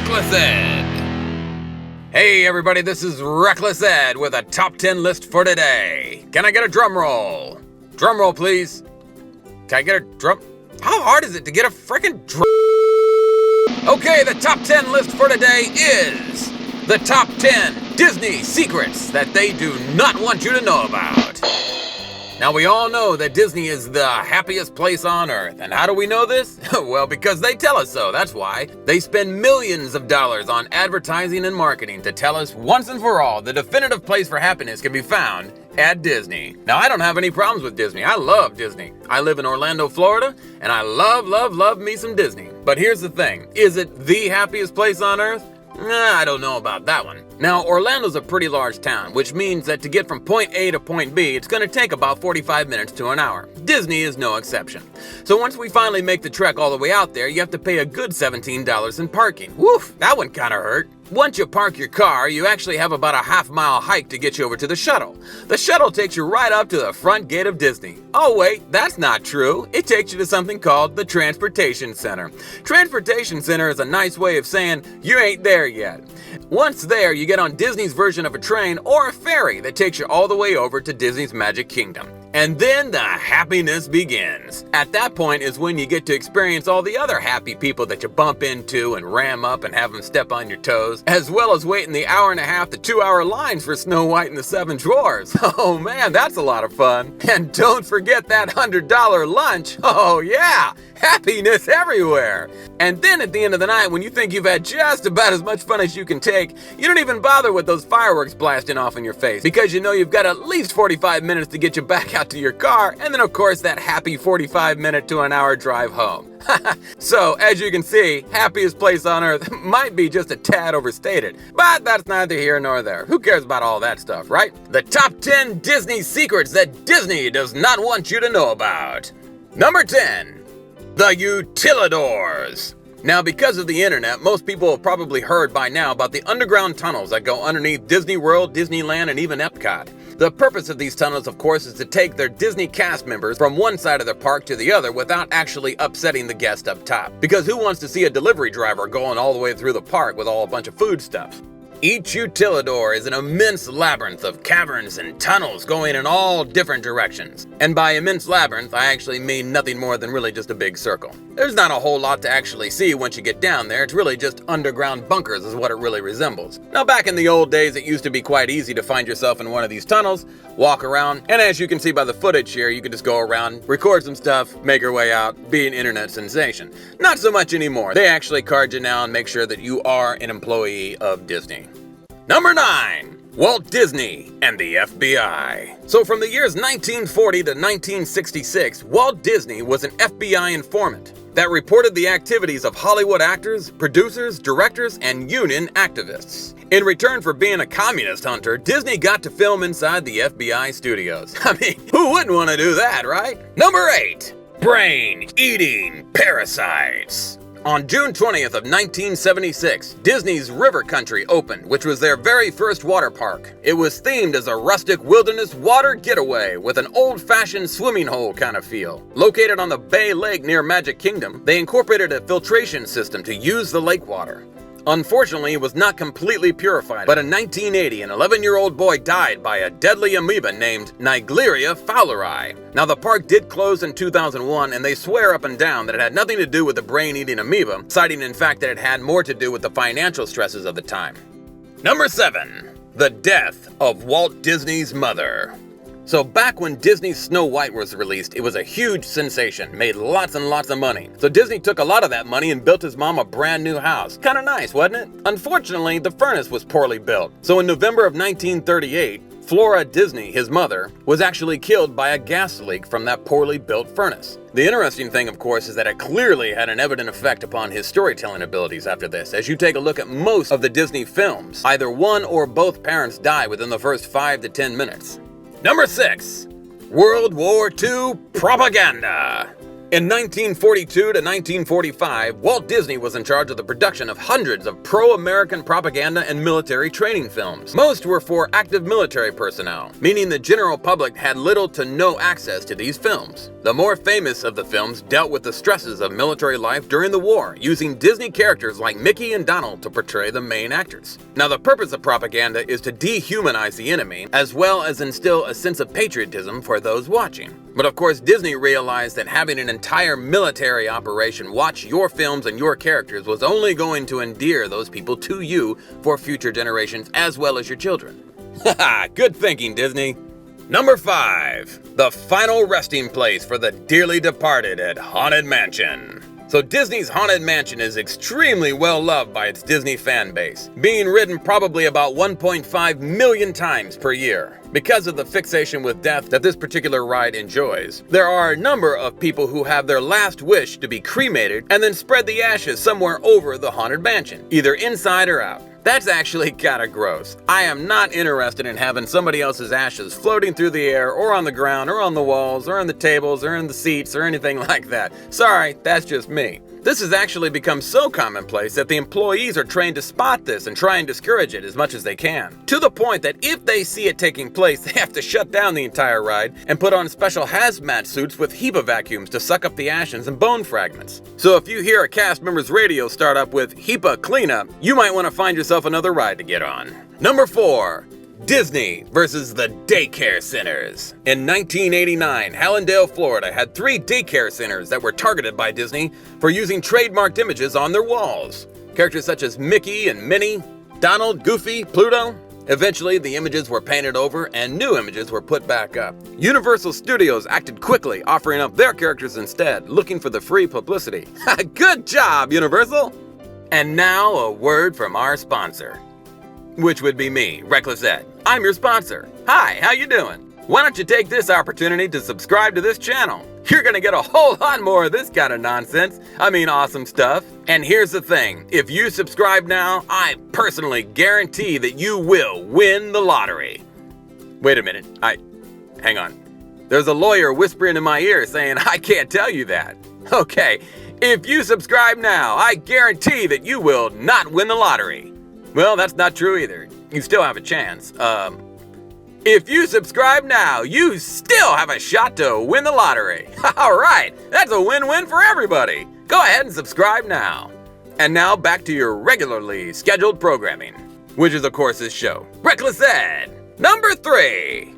Reckless Ed. Hey everybody, this is Reckless Ed with a top 10 list for today. Can I get a drum roll? Drum roll, please. Can I get a drum? How hard is it to get a frickin' drum? Okay, the top 10 list for today is the top 10 Disney secrets that they do not want you to know about. Now, we all know that Disney is the happiest place on earth. And how do we know this? Well, because they tell us so, that's why. They spend millions of dollars on advertising and marketing to tell us once and for all the definitive place for happiness can be found at Disney. Now, I don't have any problems with Disney. I love Disney. I live in Orlando, Florida, and I love me some Disney. But here's the thing. Is it the happiest place on earth? I don't know about that one. Now, Orlando's a pretty large town, which means that to get from point A to point B, it's going to take about 45 minutes to an hour. Disney is no exception. So once we finally make the trek all the way out there, you have to pay a good $17 in parking. Woof, that one kind of hurt. Once you park your car, you actually have about a half-mile hike to get you over to the shuttle. The shuttle takes you right up to the front gate of Disney. Oh wait, that's not true. It takes you to something called the Transportation Center. Transportation Center is a nice way of saying you ain't there yet. Once there, you get on Disney's version of a train or a ferry that takes you all the way over to Disney's Magic Kingdom. And then the happiness begins. At that point is when you get to experience all the other happy people that you bump into and ram up and have them step on your toes, as well as wait in the hour-and-a-half to 2-hour lines for Snow White and the Seven Dwarfs. Oh man, that's a lot of fun. And don't forget that $100 lunch. Oh yeah, happiness everywhere. And then at the end of the night, when you think you've had just about as much fun as you can take, you don't even bother with those fireworks blasting off in your face, because you know you've got at least 45 minutes to get you back out to your car, and then of course that happy 45-minute to an hour drive home. So, as you can see, happiest place on earth might be just a tad overstated, but that's neither here nor there. Who cares about all that stuff, right? The top 10 Disney secrets that Disney does not want you to know about. Number 10, the Utilidors. Now, because of the internet, most people have probably heard by now about the underground tunnels that go underneath Disney World, Disneyland, and even Epcot. The purpose of these tunnels, of course, is to take their Disney cast members from one side of the park to the other without actually upsetting the guest up top. Because who wants to see a delivery driver going all the way through the park with a bunch of food stuff? Each Utilidor is an immense labyrinth of caverns and tunnels going in all different directions. And by immense labyrinth, I actually mean nothing more than really just a big circle. There's not a whole lot to actually see once you get down there. It's really just underground bunkers is what it really resembles. Now, back in the old days, it used to be quite easy to find yourself in one of these tunnels, walk around, and as you can see by the footage here, you could just go around, record some stuff, make your way out, be an internet sensation. Not so much anymore. They actually card you now and make sure that you are an employee of Disney. Number 9, Walt Disney and the FBI. So from the years 1940 to 1966, Walt Disney was an FBI informant that reported the activities of Hollywood actors, producers, directors, and union activists. In return for being a communist hunter, Disney got to film inside the FBI studios. I mean, who wouldn't want to do that, right? Number 8, brain-eating parasites. On June 20th of 1976, Disney's River Country opened, which was their very first water park. It was themed as a rustic wilderness water getaway with an old-fashioned swimming hole kind of feel. Located on the Bay Lake near Magic Kingdom, they incorporated a filtration system to use the lake water. Unfortunately, it was not completely purified, but in 1980, an 11-year-old boy died by a deadly amoeba named Naegleria fowleri. Now, the park did close in 2001, and they swear up and down that it had nothing to do with the brain-eating amoeba, citing in fact that it had more to do with the financial stresses of the time. Number 7, the death of Walt Disney's mother. So back when Disney's Snow White was released, it was a huge sensation, made lots and lots of money. So Disney took a lot of that money and built his mom a brand new house. Kinda nice, wasn't it? Unfortunately, the furnace was poorly built. So in November of 1938, Flora Disney, his mother, was actually killed by a gas leak from that poorly built furnace. The interesting thing, of course, is that it clearly had an evident effect upon his storytelling abilities after this. As you take a look at most of the Disney films, either one or both parents die within the first 5 to 10 minutes. Number 6, World War II propaganda. In 1942 to 1945, Walt Disney was in charge of the production of hundreds of pro-American propaganda and military training films. Most were for active military personnel, meaning the general public had little to no access to these films. The more famous of the films dealt with the stresses of military life during the war, using Disney characters like Mickey and Donald to portray the main actors. Now, the purpose of propaganda is to dehumanize the enemy, as well as instill a sense of patriotism for those watching. But of course, Disney realized that having an entire military operation watch your films and your characters was only going to endear those people to you for future generations as well as your children. Haha, good thinking, Disney. Number 5. The final resting place for the dearly departed at Haunted Mansion. So Disney's Haunted Mansion is extremely well loved by its Disney fan base, being ridden probably about 1.5 million times per year. Because of the fixation with death that this particular ride enjoys, there are a number of people who have their last wish to be cremated and then spread the ashes somewhere over the Haunted Mansion, either inside or out. That's actually kinda gross. I am not interested in having somebody else's ashes floating through the air or on the ground or on the walls or on the tables or in the seats or anything like that. Sorry, that's just me. This has actually become so commonplace that the employees are trained to spot this and try and discourage it as much as they can. To the point that if they see it taking place, they have to shut down the entire ride and put on special hazmat suits with HEPA vacuums to suck up the ashes and bone fragments. So if you hear a cast member's radio start up with HEPA cleanup, you might want to find yourself another ride to get on. Number 4. Disney versus the daycare centers. In 1989, Hallandale, Florida had 3 daycare centers that were targeted by Disney for using trademarked images on their walls. Characters such as Mickey and Minnie, Donald, Goofy, Pluto. Eventually, the images were painted over and new images were put back up. Universal Studios acted quickly, offering up their characters instead, looking for the free publicity. Good job, Universal! And now, a word from our sponsor. Which would be me, Reckless Ed. I'm your sponsor. Hi, how you doing? Why don't you take this opportunity to subscribe to this channel? You're gonna get a whole lot more of this kind of nonsense. I mean, awesome stuff. And here's the thing, if you subscribe now, I personally guarantee that you will win the lottery. Wait a minute, hang on. There's a lawyer whispering in my ear saying I can't tell you that. Okay, if you subscribe now, I guarantee that you will not win the lottery. Well, that's not true either. You still have a chance. If you subscribe now, you still have a shot to win the lottery. All right, that's a win-win for everybody. Go ahead and subscribe now. And now back to your regularly scheduled programming, which is of course this show, Reckless Ed. Number 3,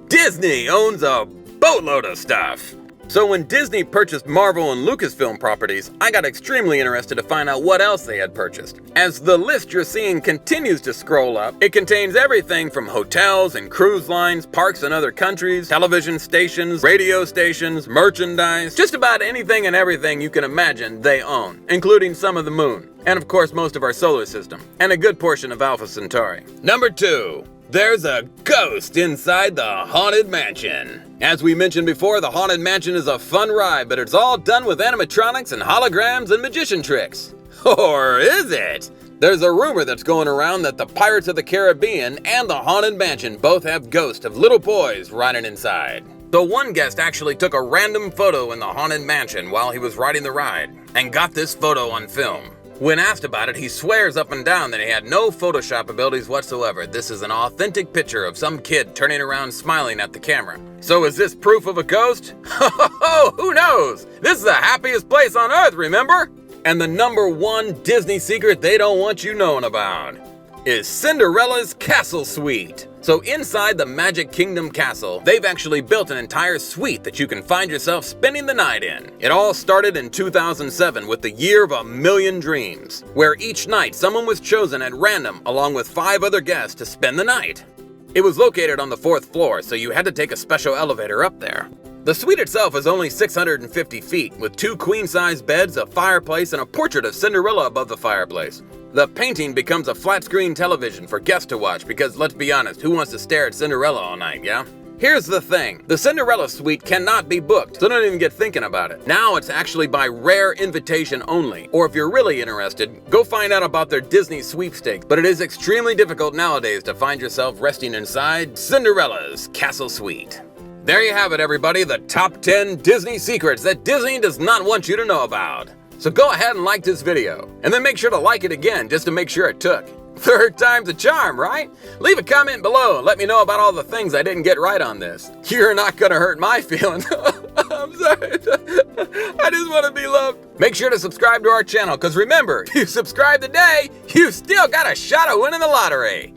Disney owns a boatload of stuff. So when Disney purchased Marvel and Lucasfilm properties, I got extremely interested to find out what else they had purchased. As the list you're seeing continues to scroll up, it contains everything from hotels and cruise lines, parks in other countries, television stations, radio stations, merchandise, just about anything and everything you can imagine they own, including some of the moon, and of course most of our solar system, and a good portion of Alpha Centauri. Number 2. There's a ghost inside the Haunted Mansion. As we mentioned before, the Haunted Mansion is a fun ride, but it's all done with animatronics and holograms and magician tricks. Or is it? There's a rumor that's going around that the Pirates of the Caribbean and the Haunted Mansion both have ghosts of little boys riding inside. So one guest actually took a random photo in the Haunted Mansion while he was riding the ride, and got this photo on film. When asked about it, he swears up and down that he had no Photoshop abilities whatsoever. This is an authentic picture of some kid turning around smiling at the camera. So is this proof of a ghost? Who knows? This is the happiest place on earth, remember? And the number 1 Disney secret they don't want you knowing about is Cinderella's castle suite. So inside the Magic Kingdom castle, they've actually built an entire suite that you can find yourself spending the night in. It all started in 2007 with the Year of a Million Dreams, where each night someone was chosen at random along with 5 other guests to spend the night. It was located on the 4th floor, so you had to take a special elevator up there. The suite itself is only 650 feet, with 2 queen-size beds, a fireplace, and a portrait of Cinderella above the fireplace. The painting becomes a flat-screen television for guests to watch because, let's be honest, who wants to stare at Cinderella all night, yeah? Here's the thing, the Cinderella suite cannot be booked, so don't even get thinking about it. Now it's actually by rare invitation only, or if you're really interested, go find out about their Disney sweepstakes, but it is extremely difficult nowadays to find yourself resting inside Cinderella's castle suite. There you have it, everybody, the top 10 Disney secrets that Disney does not want you to know about. So go ahead and like this video, and then make sure to like it again just to make sure it took. Third time's a charm, right? Leave a comment below and let me know about all the things I didn't get right on this. You're not gonna hurt my feelings. I'm sorry. I just want to be loved. Make sure to subscribe to our channel, because remember, you subscribe today, you still got a shot at winning the lottery.